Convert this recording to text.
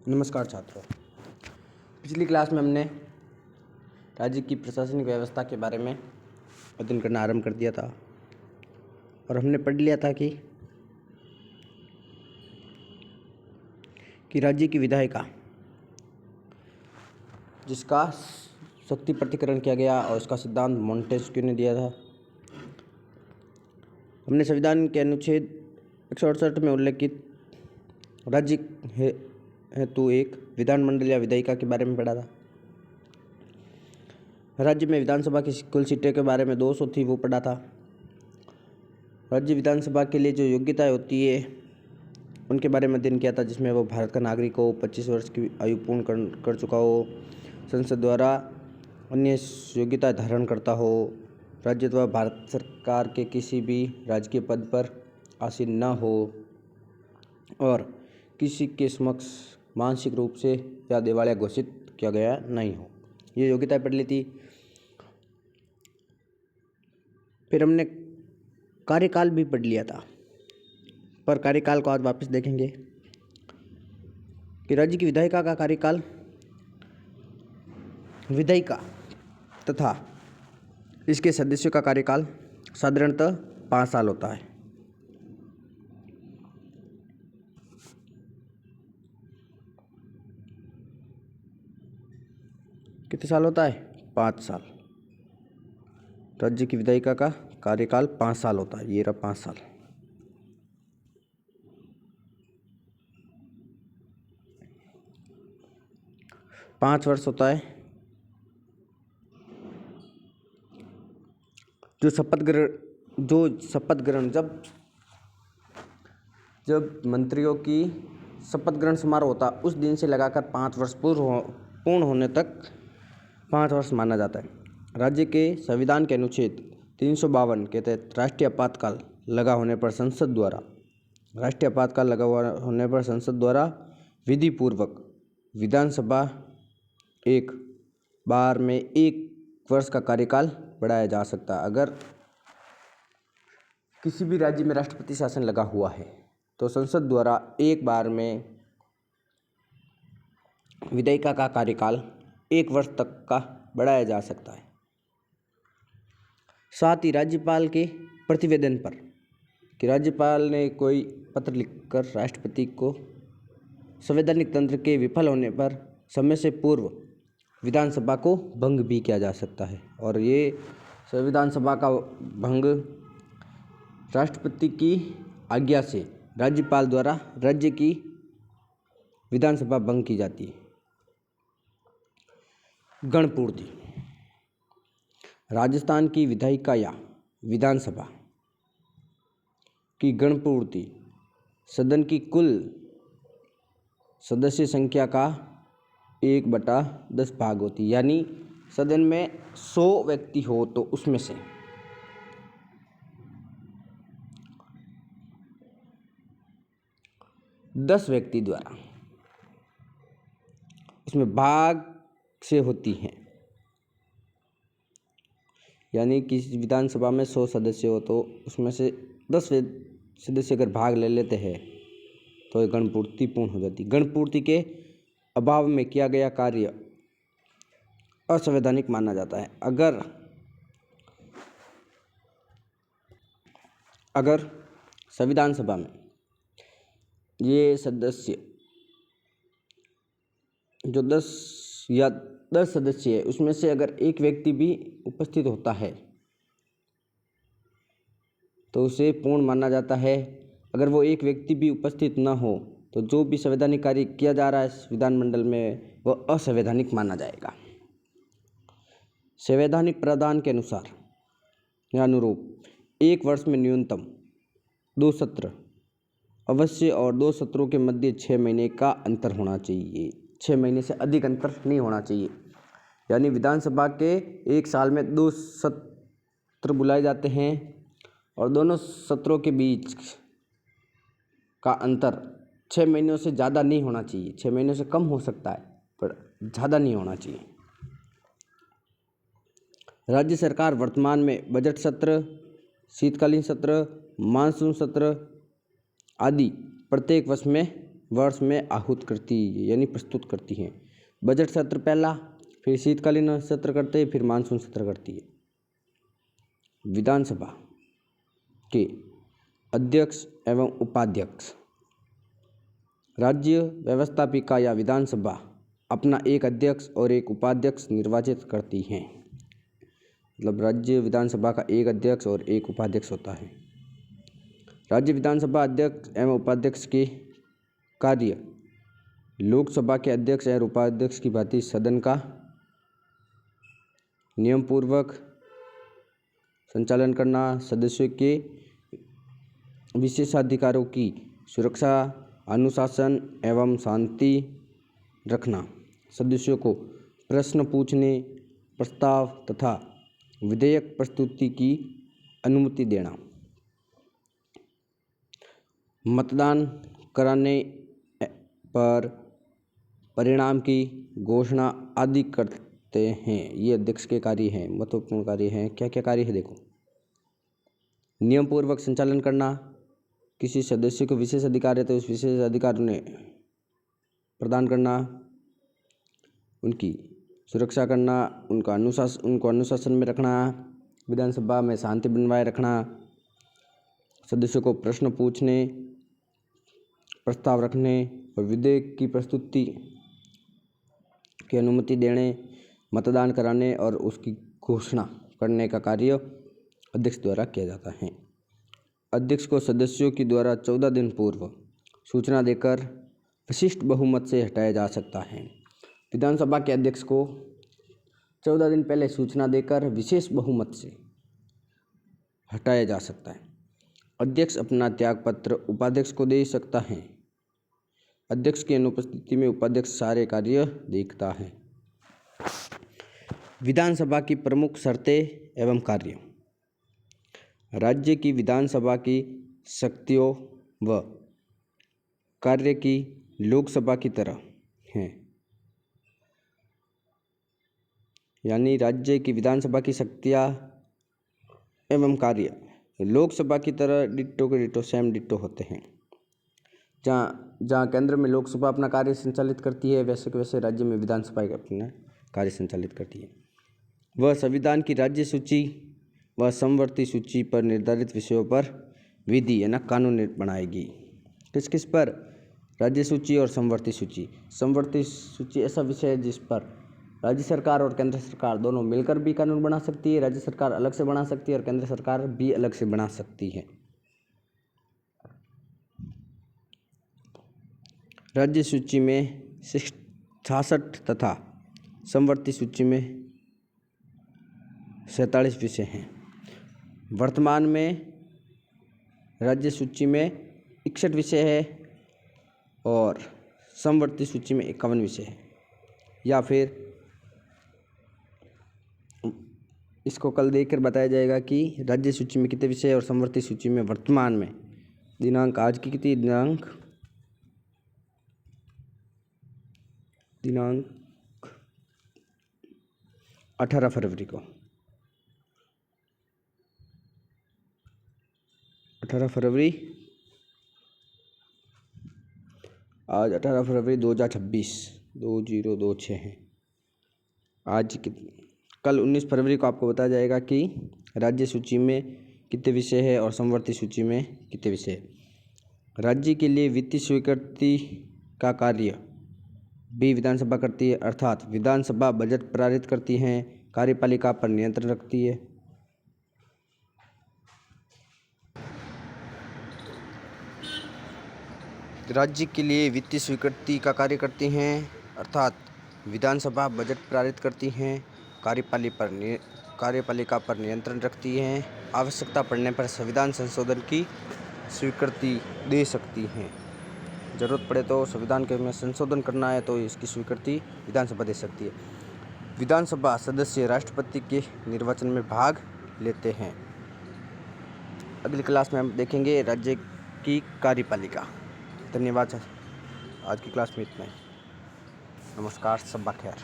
नमस्कार छात्रों। पिछली क्लास में हमने राज्य की प्रशासनिक व्यवस्था के बारे में अध्ययन करना आरंभ कर दिया था और हमने पढ़ लिया था कि राज्य की विधायिका जिसका शक्ति प्रतिकरण किया गया और उसका सिद्धांत मोंटेस्क्यू ने दिया था। हमने संविधान के अनुच्छेद 168 में उल्लेखित राज्य हेतु एक विधानमंडल या विधायिका के बारे में पढ़ा था। राज्य में विधानसभा की कुल सीटें के बारे में 200 थी, वो पढ़ा था। राज्य विधानसभा के लिए जो योग्यताएं होती है उनके बारे में अध्ययन किया था, जिसमें वो भारत का नागरिक हो, 25 वर्ष की आयु पूर्ण कर चुका हो, संसद द्वारा अन्य योग्यताएं धारण करता हो, राज्य द्वारा भारत सरकार के किसी भी राजकीय पद पर आसीन न हो और किसी के समक्ष मानसिक रूप से या दिवालिया घोषित किया गया नहीं हो। ये योग्यताएं पढ़ ली थी। फिर हमने कार्यकाल भी पढ़ लिया था, पर कार्यकाल को आज वापस देखेंगे कि राज्य की विधायिका का कार्यकाल विधायिका तथा इसके सदस्यों का कार्यकाल साधारणतः 5 साल होता है। कितने साल होता है? 5 साल। राज्य की विधायिका का कार्यकाल 5 साल होता है। ये रहा 5 साल। पाँच वर्ष होता है जो शपथ ग्रहण जब मंत्रियों की शपथ ग्रहण समारोह होता है उस दिन से लगाकर 5 वर्ष पूर्ण होने तक 5 वर्ष माना जाता है। राज्य के संविधान के अनुच्छेद 352 के तहत राष्ट्रीय आपातकाल लगा होने पर संसद द्वारा विधि पूर्वक विधानसभा एक बार में 1 वर्ष का कार्यकाल बढ़ाया जा सकता है। अगर किसी भी राज्य में राष्ट्रपति शासन लगा हुआ है तो संसद द्वारा एक बार में विधायिका का कार्यकाल 1 वर्ष तक का बढ़ाया जा सकता है। साथ ही राज्यपाल के प्रतिवेदन पर कि राज्यपाल ने कोई पत्र लिखकर राष्ट्रपति को संवैधानिक तंत्र के विफल होने पर समय से पूर्व विधानसभा को भंग भी किया जा सकता है और ये विधानसभा का भंग राष्ट्रपति की आज्ञा से राज्यपाल द्वारा राज्य की विधानसभा भंग की जाती है। गणपूर्ति। राजस्थान की विधायिका या विधानसभा की गणपूर्ति सदन की कुल सदस्य संख्या का 1/10 भाग होती है। यानी सदन में 100 व्यक्ति हो तो उसमें से 10 व्यक्ति द्वारा उसमें भाग से होती हैं। यानी किसी विधानसभा में 100 सदस्य हो तो उसमें से 10 सदस्य अगर भाग ले लेते हैं तो ये गणपूर्ति पूर्ण हो जाती है। गणपूर्ति के अभाव में किया गया कार्य असंवैधानिक माना जाता है। अगर संविधान सभा में ये सदस्य जो 10 सदस्य है उसमें से अगर एक व्यक्ति भी उपस्थित होता है तो उसे पूर्ण माना जाता है। अगर वो एक व्यक्ति भी उपस्थित न हो तो जो भी संवैधानिक कार्य किया जा रहा है विधानमंडल में वह असंवैधानिक माना जाएगा। संवैधानिक प्रावधान के अनुरूप 1 वर्ष में न्यूनतम 2 सत्र अवश्य और 2 सत्रों के मध्य 6 महीने का अंतर होना चाहिए। 6 महीने से अधिक अंतर नहीं होना चाहिए। यानी विधानसभा के 1 साल में 2 सत्र बुलाए जाते हैं और दोनों सत्रों के बीच का अंतर 6 महीनों से ज़्यादा नहीं होना चाहिए। 6 महीनों से कम हो सकता है पर ज़्यादा नहीं होना चाहिए। राज्य सरकार वर्तमान में बजट सत्र, शीतकालीन सत्र, मानसून सत्र आदि प्रत्येक वर्ष में वर्ष में आहूत करती यानी प्रस्तुत करती हैं। बजट सत्र पहला, फिर शीतकालीन सत्र करते हैं, फिर मानसून सत्र करती है। विधानसभा के अध्यक्ष एवं उपाध्यक्ष। राज्य व्यवस्थापिका या विधानसभा अपना एक अध्यक्ष और एक उपाध्यक्ष निर्वाचित करती हैं। मतलब राज्य विधानसभा का एक अध्यक्ष और एक उपाध्यक्ष होता है। राज्य विधानसभा अध्यक्ष एवं उपाध्यक्ष के कार्य लोकसभा के अध्यक्ष और उपाध्यक्ष की भांति सदन का नियम पूर्वक संचालन करना, सदस्यों के विशेषाधिकारों की सुरक्षा, अनुशासन एवं शांति रखना, सदस्यों को प्रश्न पूछने, प्रस्ताव तथा विधेयक प्रस्तुति की अनुमति देना, मतदान कराने पर परिणाम की घोषणा आदि करते हैं। ये अध्यक्ष के कार्य हैं, महत्वपूर्ण कार्य हैं। क्या क्या कार्य है देखो। नियम पूर्वक संचालन करना, किसी सदस्य को विशेष अधिकार है तो उस विशेष अधिकार उन्हें प्रदान करना, उनकी सुरक्षा करना, उनको अनुशासन में रखना, विधानसभा में शांति बनवाए रखना, सदस्यों को प्रश्न पूछने, प्रस्ताव रखने और विधेयक की प्रस्तुति की अनुमति देने, मतदान कराने और उसकी घोषणा करने का कार्य अध्यक्ष द्वारा किया जाता है। अध्यक्ष को सदस्यों की द्वारा 14 दिन पूर्व सूचना देकर विशिष्ट बहुमत से हटाया जा सकता है। विधानसभा के अध्यक्ष को 14 दिन पहले सूचना देकर विशेष बहुमत से हटाया जा सकता है। अध्यक्ष अपना त्यागपत्र उपाध्यक्ष को दे सकता है। अध्यक्ष की अनुपस्थिति में उपाध्यक्ष सारे कार्य देखता है। विधानसभा की प्रमुख शर्तें एवं कार्य। राज्य की विधानसभा की शक्तियों व कार्य की लोकसभा की तरह हैं। यानी राज्य की विधानसभा की शक्तियाँ एवं कार्य लोकसभा की तरह डिट्टो के डिट्टो सेम डिट्टो होते हैं। जहाँ केंद्र में लोकसभा अपना कार्य संचालित करती है, वैसे के वैसे राज्य में विधानसभा अपना कार्य संचालित करती है। वह संविधान की राज्य सूची व समवर्ती सूची पर निर्धारित विषयों पर विधि यानी कानून बनाएगी। किस किस पर? राज्य सूची और समवर्ती सूची। समवर्ती सूची ऐसा विषय है जिस पर राज्य सरकार और केंद्र सरकार दोनों मिलकर भी कानून बना सकती है। राज्य सरकार अलग से बना सकती है और केंद्र सरकार भी अलग से बना सकती है। राज्य सूची में 66 तथा समवर्ती सूची में 47 विषय हैं। वर्तमान में राज्य सूची में 61 विषय है और समवर्ती सूची में 51 विषय है। या फिर इसको कल देखकर बताया जाएगा कि राज्य सूची में कितने विषय और समवर्ती सूची में वर्तमान में दिनांक आज की कितनी दिनांक 18 फरवरी को 18 फरवरी आज 18 फरवरी 2026 है। आज कल 19 फरवरी को आपको बताया जाएगा कि राज्य सूची में कितने विषय है और समवर्ती सूची में कितने विषय है। राज्य के लिए वित्तीय स्वीकृति का कार्य भी विधानसभा करती है, अर्थात विधानसभा बजट पारित करती है, कार्यपालिका पर नियंत्रण रखती है। राज्य के लिए वित्तीय स्वीकृति का कार्य करती हैं, अर्थात विधानसभा बजट पारित करती हैं, कार्यपालिका पर नियंत्रण रखती हैं, आवश्यकता पड़ने पर संविधान संशोधन की स्वीकृति दे सकती हैं। ज़रूरत पड़े तो संविधान के में संशोधन करना है तो इसकी स्वीकृति विधानसभा दे सकती है। विधानसभा सदस्य राष्ट्रपति के निर्वाचन में भाग लेते हैं। अगली क्लास में हम देखेंगे राज्य की कार्यपालिका। धन्यवाद। आज की क्लास में इतना ही। नमस्कार, शब्बा खैर।